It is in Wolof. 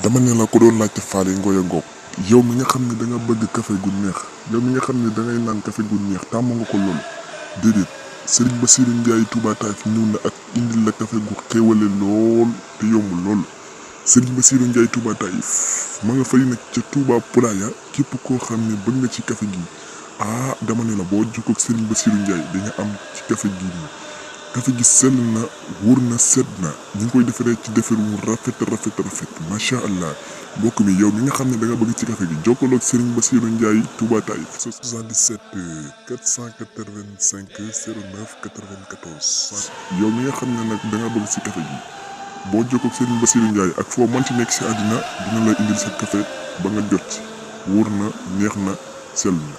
dama ne la ko doon laajte faale ngoy ngoog yow mi nga xam ne da nga bëgg café gu neex yow mi nga xam ne da ngay naan café gu neex tàmm nga ko loolu déedéet Serigne Bassirou Ndiaye Touba Taïf ñëw na ak indil la café gu xéwale lool te yomb lool Serigne Bassirou Ndiaye Touba Taïf ma nga fay nag ca Touba Poulaya képp koo xam ne bëgg nga ci café gi dama ne la boo jokkoo ak Serigne Bassirou Ndiaye di nga am ci café gi nii café gi sell na wóor na set na ñu ngi koy defaree ci defar wu rafet macha allah mbokk mi yow mi nga xam ne da nga bëgg ci café gi jokkaloo ak Serigne Bassirou Ndiaye Touba Taïf 77 485 09 94 yow mi nga xam ne nag da nga bëgg ci café gi boo jokkoo ak Serigne Bassirou Ndiaye ak foo mënti nekk ci àddina dina la indil sa café ba nga jot ci wóor na neex na sell na